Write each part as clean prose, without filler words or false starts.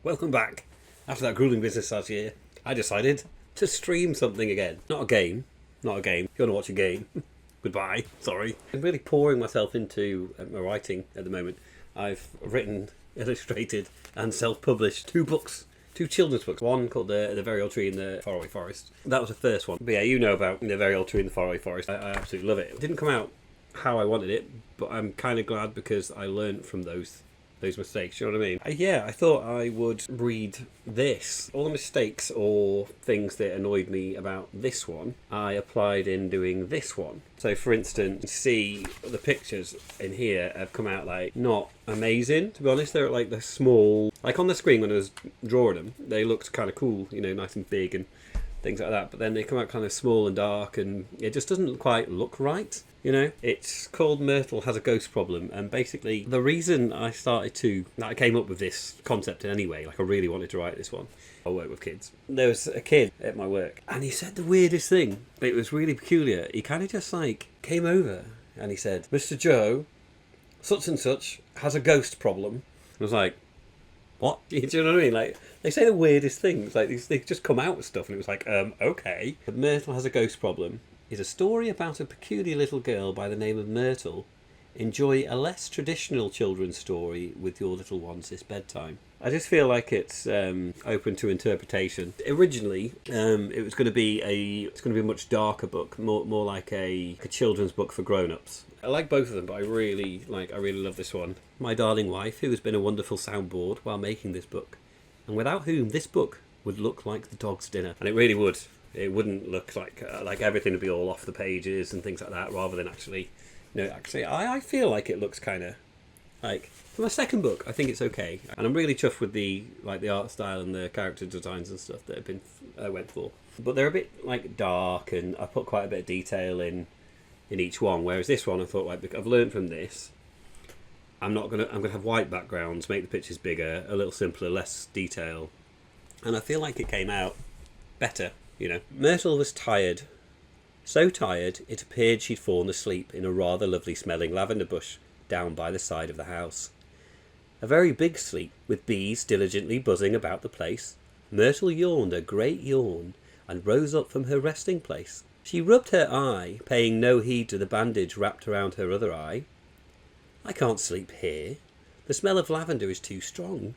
Welcome back. After that grueling business last year, I decided to stream something again. Not a game. Not a game. If you want to watch a game, goodbye. Sorry. I'm really pouring myself into my writing at the moment. I've written, illustrated, and self-published two books. Two children's books. One called The Very Old Tree in the Faraway Forest. That was the first one. But yeah, you know about The Very Old Tree in the Faraway Forest. I absolutely love it. It didn't come out how I wanted it, but I'm kind of glad because I learned from those mistakes, you know what I mean? Yeah, I thought I would read this. All the mistakes or things that annoyed me about this one, I applied in doing this one. So for instance, see the pictures in here have come out like not amazing, to be honest. They're like the small, like on the screen when I was drawing them, they looked kind of cool, you know, nice and big and things like that, but then they come out kind of small and dark and it just doesn't quite look right. You know, it's called Myrtle Has a Ghost Problem, and basically the reason I came up with this concept in any way, like I really wanted to write this one. I work with kids. There was a kid at my work and he said the weirdest thing. It was really peculiar. He kind of just like came over and he said, "Mr. Joe, such and such has a ghost problem." I was like, what? Do you know what I mean? Like, they say the weirdest things. Like, they just come out with stuff, and it was like, okay. Myrtle Has a Ghost Problem is a story about a peculiar little girl by the name of Myrtle. Enjoy a less traditional children's story with your little ones this bedtime. I just feel like it's open to interpretation. Originally, it was going to be a much darker book, more like a children's book for grown-ups. I like both of them, but I really love this one. My darling wife, who has been a wonderful soundboard while making this book, and without whom this book would look like the dog's dinner, and it really would. It wouldn't look like everything would be all off the pages and things like that, rather than actually, I feel like it looks kind of like, for my second book, I think it's okay, and I'm really chuffed with the art style and the character designs and stuff that have been went for. But they're a bit like dark, and I put quite a bit of detail in each one. Whereas this one, I thought, like, I've learned from this. I'm gonna have white backgrounds, make the pictures bigger, a little simpler, less detail, and I feel like it came out better. You know, Myrtle was tired. So tired, it appeared she'd fallen asleep in a rather lovely smelling lavender bush down by the side of the house. A very big sleep, with bees diligently buzzing about the place. Myrtle yawned a great yawn and rose up from her resting place. She rubbed her eye, paying no heed to the bandage wrapped around her other eye. I can't sleep here. The smell of lavender is too strong.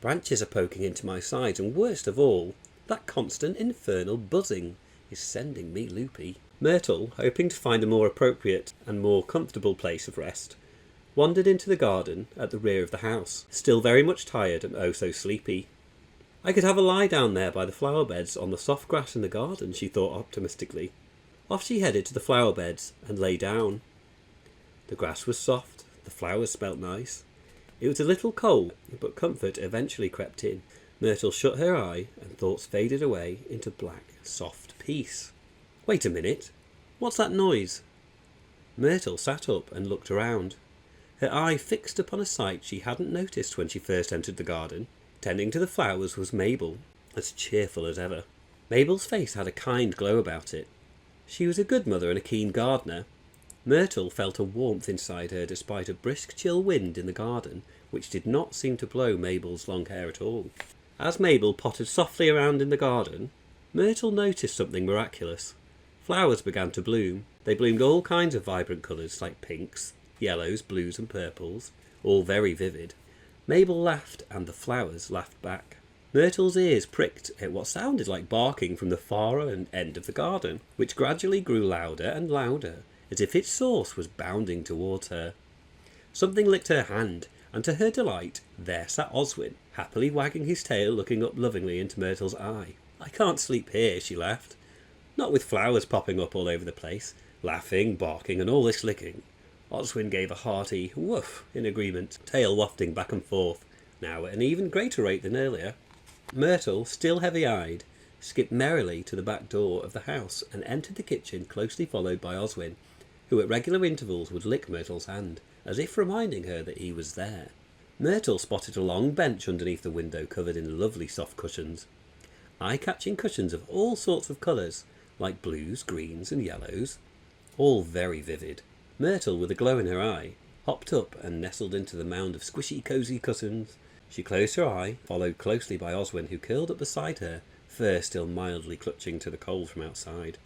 Branches are poking into my sides, and worst of all, that constant infernal buzzing is sending me loopy. Myrtle, hoping to find a more appropriate and more comfortable place of rest, wandered into the garden at the rear of the house, still very much tired and oh so sleepy. I could have a lie down there by the flower beds on the soft grass in the garden, she thought optimistically. Off she headed to the flower beds and lay down. The grass was soft, the flowers smelt nice. It was a little cold, but comfort eventually crept in. Myrtle shut her eye and thoughts faded away into black, soft peace. Wait a minute, what's that noise? Myrtle sat up and looked around. Her eye fixed upon a sight she hadn't noticed when she first entered the garden. Tending to the flowers was Mabel, as cheerful as ever. Mabel's face had a kind glow about it. She was a good mother and a keen gardener. Myrtle felt a warmth inside her despite a brisk chill wind in the garden, which did not seem to blow Mabel's long hair at all. As Mabel pottered softly around in the garden, Myrtle noticed something miraculous. Flowers began to bloom. They bloomed all kinds of vibrant colours, like pinks, yellows, blues and purples, all very vivid. Mabel laughed, and the flowers laughed back. Myrtle's ears pricked at what sounded like barking from the far end of the garden, which gradually grew louder and louder, as if its source was bounding towards her. Something licked her hand, and to her delight, there sat Oswin, happily wagging his tail, looking up lovingly into Myrtle's eye. I can't sleep here, she laughed. Not with flowers popping up all over the place, laughing, barking, and all this licking. Oswin gave a hearty woof in agreement, tail wafting back and forth, now at an even greater rate than earlier. Myrtle, still heavy-eyed, skipped merrily to the back door of the house and entered the kitchen, closely followed by Oswin, who at regular intervals would lick Myrtle's hand, as if reminding her that he was there. Myrtle spotted a long bench underneath the window covered in lovely soft cushions. Eye-catching cushions of all sorts of colours, like blues, greens and yellows, all very vivid. Myrtle, with a glow in her eye, hopped up and nestled into the mound of squishy, cosy cushions. She closed her eye, followed closely by Oswin, who curled up beside her, fur still mildly clutching to the cold from outside.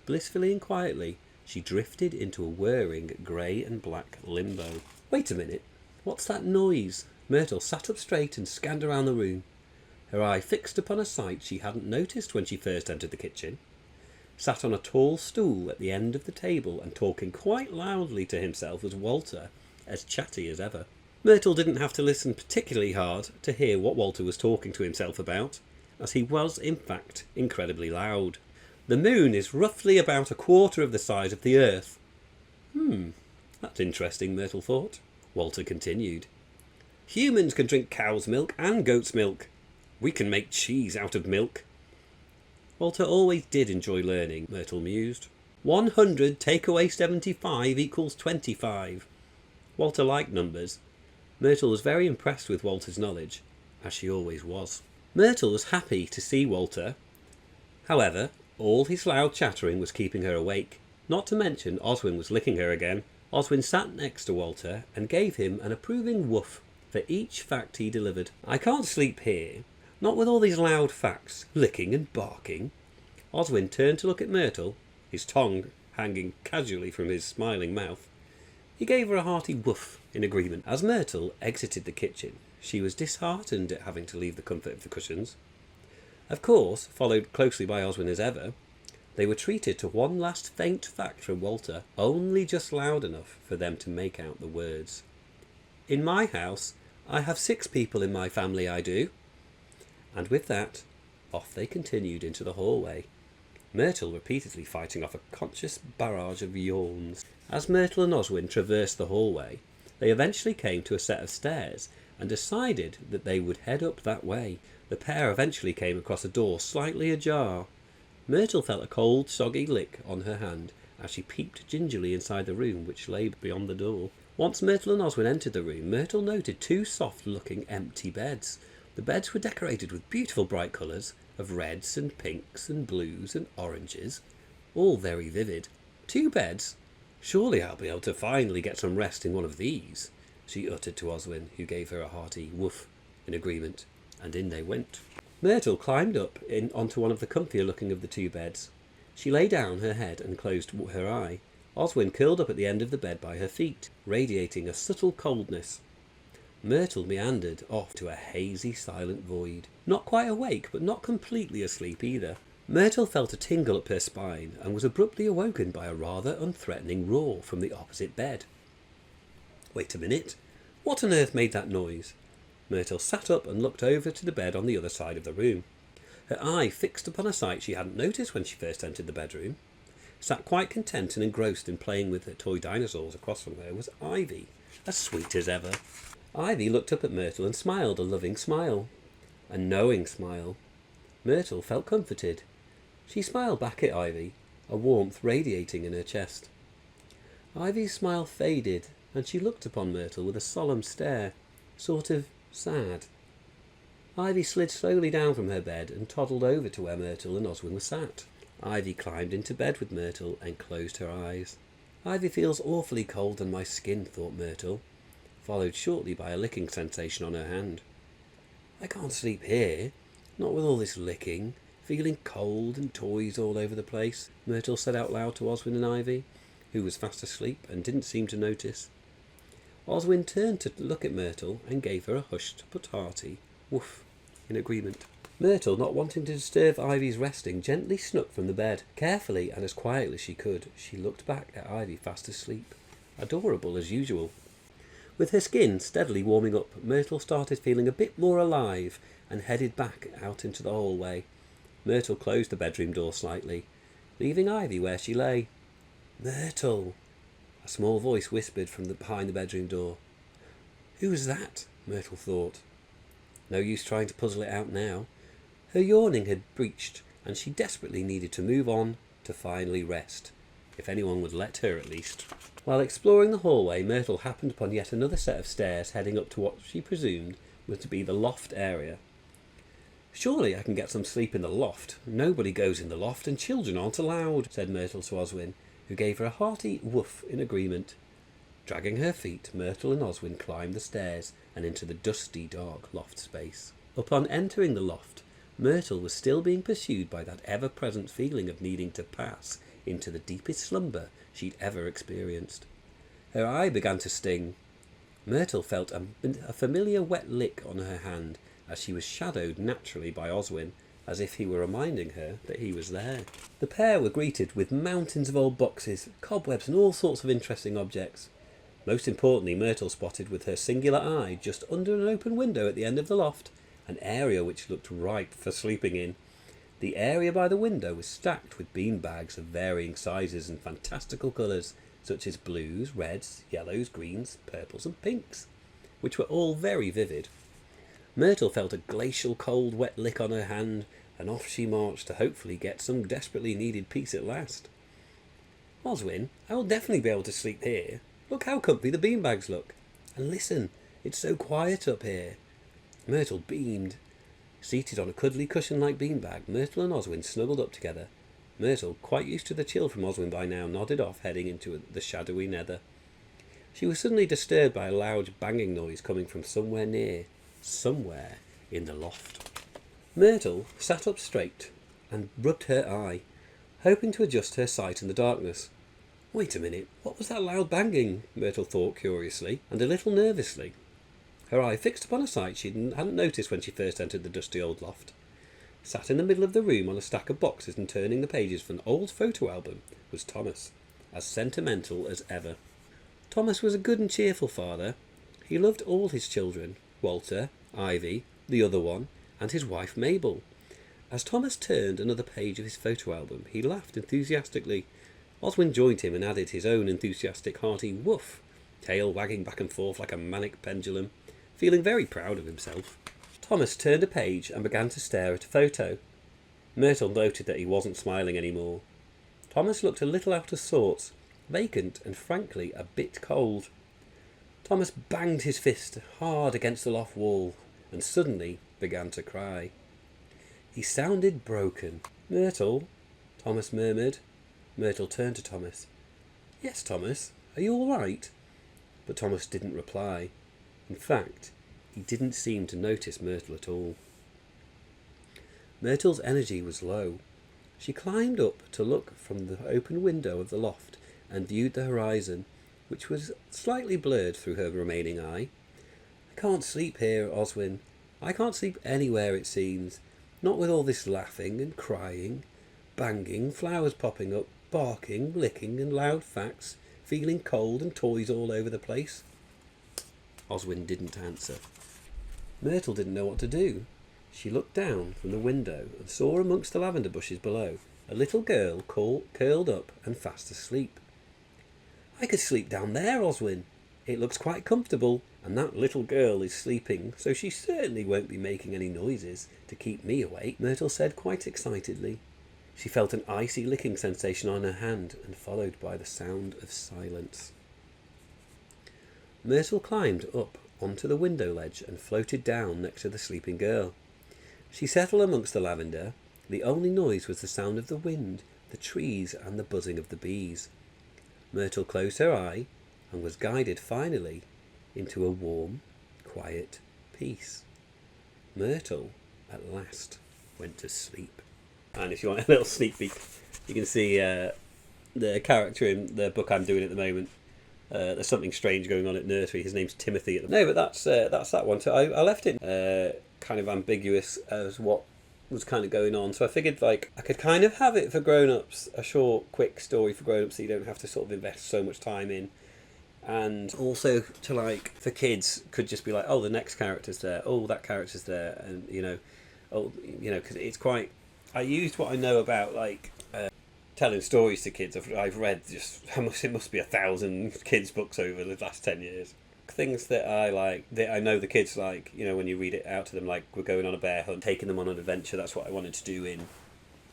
Blissfully and quietly, she drifted into a whirring grey and black limbo. Wait a minute, what's that noise? Myrtle sat up straight and scanned around the room, her eye fixed upon a sight she hadn't noticed when she first entered the kitchen. Sat on a tall stool at the end of the table and talking quite loudly to himself was Walter, as chatty as ever. Myrtle didn't have to listen particularly hard to hear what Walter was talking to himself about, as he was, in fact, incredibly loud. The moon is roughly about a quarter of the size of the earth. That's interesting, Myrtle thought. Walter continued. Humans can drink cow's milk and goat's milk. We can make cheese out of milk. Walter always did enjoy learning, Myrtle mused. 100 take away 75 equals 25. Walter liked numbers. Myrtle was very impressed with Walter's knowledge, as she always was. Myrtle was happy to see Walter. However, all his loud chattering was keeping her awake. Not to mention Oswin was licking her again. Oswin sat next to Walter and gave him an approving woof for each fact he delivered. I can't sleep here, not with all these loud facts, licking and barking. Oswin turned to look at Myrtle, his tongue hanging casually from his smiling mouth. He gave her a hearty woof in agreement. As Myrtle exited the kitchen, she was disheartened at having to leave the comfort of the cushions. Of course, followed closely by Oswin as ever, they were treated to one last faint fact from Walter, only just loud enough for them to make out the words. In my house, I have 6 people in my family, I do. And with that, off they continued into the hallway, Myrtle repeatedly fighting off a conscious barrage of yawns. As Myrtle and Oswin traversed the hallway, they eventually came to a set of stairs and decided that they would head up that way. The pair eventually came across a door slightly ajar. Myrtle felt a cold, soggy lick on her hand as she peeped gingerly inside the room which lay beyond the door. Once Myrtle and Oswin entered the room, Myrtle noted 2 soft-looking empty beds. The beds were decorated with beautiful bright colours of reds and pinks and blues and oranges, all very vivid. 2 beds? Surely I'll be able to finally get some rest in one of these, she uttered to Oswin, who gave her a hearty woof in agreement, and in they went. Myrtle climbed up onto one of the comfier looking of the 2 beds. She lay down her head and closed her eye. Oswin curled up at the end of the bed by her feet, radiating a subtle coldness. Myrtle meandered off to a hazy, silent void. Not quite awake, but not completely asleep either. Myrtle felt a tingle up her spine and was abruptly awoken by a rather unthreatening roar from the opposite bed. Wait a minute. What on earth made that noise? Myrtle sat up and looked over to the bed on the other side of the room. Her eye fixed upon a sight she hadn't noticed when she first entered the bedroom. Sat quite content and engrossed in playing with her toy dinosaurs across from her was Ivy, as sweet as ever. Ivy looked up at Myrtle and smiled a loving smile, a knowing smile. Myrtle felt comforted. She smiled back at Ivy, a warmth radiating in her chest. Ivy's smile faded, and she looked upon Myrtle with a solemn stare, sort of sad. Ivy slid slowly down from her bed and toddled over to where Myrtle and Oswin were sat. Ivy climbed into bed with Myrtle and closed her eyes. Ivy feels awfully cold on my skin, thought Myrtle, followed shortly by a licking sensation on her hand. I can't sleep here, not with all this licking, feeling cold and toys all over the place, Myrtle said out loud to Oswin and Ivy, who was fast asleep and didn't seem to notice. Oswin turned to look at Myrtle and gave her a hushed but hearty woof in agreement. Myrtle, not wanting to disturb Ivy's resting, gently snuck from the bed. Carefully and as quietly as she could, she looked back at Ivy fast asleep, adorable as usual. With her skin steadily warming up, Myrtle started feeling a bit more alive and headed back out into the hallway. Myrtle closed the bedroom door slightly, leaving Ivy where she lay. Myrtle! A small voice whispered from behind the bedroom door. Who's that? Myrtle thought. No use trying to puzzle it out now. Her yawning had breached, and she desperately needed to move on to finally rest, if anyone would let her at least. While exploring the hallway, Myrtle happened upon yet another set of stairs heading up to what she presumed was to be the loft area. Surely I can get some sleep in the loft. Nobody goes in the loft, and children aren't allowed, said Myrtle to Oswin, who gave her a hearty woof in agreement. Dragging her feet, Myrtle and Oswin climbed the stairs and into the dusty, dark loft space. Upon entering the loft, Myrtle was still being pursued by that ever-present feeling of needing to pass into the deepest slumber she'd ever experienced. Her eye began to sting. Myrtle felt a familiar wet lick on her hand as she was shadowed naturally by Oswin, as if he were reminding her that he was there. The pair were greeted with mountains of old boxes, cobwebs and all sorts of interesting objects. Most importantly, Myrtle spotted with her singular eye, just under an open window at the end of the loft, an area which looked ripe for sleeping in. The area by the window was stacked with bean bags of varying sizes and fantastical colours, such as blues, reds, yellows, greens, purples and pinks, which were all very vivid. Myrtle felt a glacial cold wet lick on her hand, and off she marched to hopefully get some desperately needed peace at last. Oswin, I will definitely be able to sleep here. Look how comfy the beanbags look. And listen, it's so quiet up here. Myrtle beamed. Seated on a cuddly cushion-like beanbag, Myrtle and Oswin snuggled up together. Myrtle, quite used to the chill from Oswin by now, nodded off, heading into the shadowy nether. She was suddenly disturbed by a loud banging noise coming from somewhere near, somewhere in the loft. Myrtle sat up straight and rubbed her eye, hoping to adjust her sight in the darkness. Wait a minute, what was that loud banging? Myrtle thought curiously, and a little nervously. Her eye fixed upon a sight she hadn't noticed when she first entered the dusty old loft. Sat in the middle of the room on a stack of boxes and turning the pages of an old photo album was Thomas, as sentimental as ever. Thomas was a good and cheerful father. He loved all his children, Walter, Ivy, the other one, and his wife Mabel. As Thomas turned another page of his photo album, he laughed enthusiastically. Oswin joined him and added his own enthusiastic hearty woof, tail wagging back and forth like a manic pendulum, feeling very proud of himself. Thomas turned a page and began to stare at a photo. Myrtle noted that he wasn't smiling anymore. Thomas looked a little out of sorts, vacant and frankly a bit cold. Thomas banged his fist hard against the loft wall and suddenly began to cry. He sounded broken. Myrtle, Thomas murmured. Myrtle turned to Thomas. Yes, Thomas, are you all right? But Thomas didn't reply. In fact, he didn't seem to notice Myrtle at all. Myrtle's energy was low. She climbed up to look from the open window of the loft and viewed the horizon, which was slightly blurred through her remaining eye. I can't sleep here, Oswin. I can't sleep anywhere, it seems. Not with all this laughing and crying, banging, flowers popping up, barking, licking and loud facts, feeling cold and toys all over the place. Oswin didn't answer. Myrtle didn't know what to do. She looked down from the window and saw amongst the lavender bushes below a little girl curled up and fast asleep. I could sleep down there, Oswin. It looks quite comfortable, and that little girl is sleeping, so she certainly won't be making any noises to keep me awake, Myrtle said quite excitedly. She felt an icy licking sensation on her hand, and followed by the sound of silence. Myrtle climbed up onto the window ledge and floated down next to the sleeping girl. She settled amongst the lavender. The only noise was the sound of the wind, the trees, and the buzzing of the bees. Myrtle closed her eye and was guided finally into a warm, quiet peace. Myrtle, at last, went to sleep. And if you want a little sneak peek, you can see the character in the book I'm doing at the moment. There's something strange going on at nursery. His name's Timothy. No, but that's that one. So I left it kind of ambiguous as what was kind of going on. So I figured like I could kind of have it for grown-ups, a short, quick story for grown-ups that you don't have to sort of invest so much time in. And also to like for kids could just be like, oh, the next character's there. Oh, that character's there, and because it's quite. I used what I know about like telling stories to kids. I've read just how much it must be 1,000 kids' books over the last 10 years. Things that I like, that I know the kids like, when you read it out to them, like we're going on a bear hunt, taking them on an adventure. That's what I wanted to do in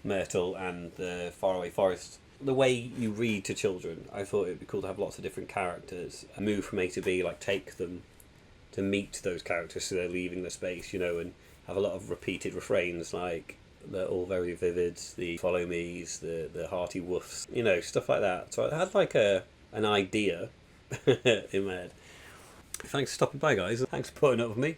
Myrtle and the Faraway Forest. The way you read to children, I thought it would be cool to have lots of different characters, move from A to B, like take them to meet those characters so they're leaving the space, and have a lot of repeated refrains like they're all very vivid, the follow me's, the hearty woofs, stuff like that. So I had like an idea, in my head. Thanks for stopping by, guys. Thanks for putting up with me.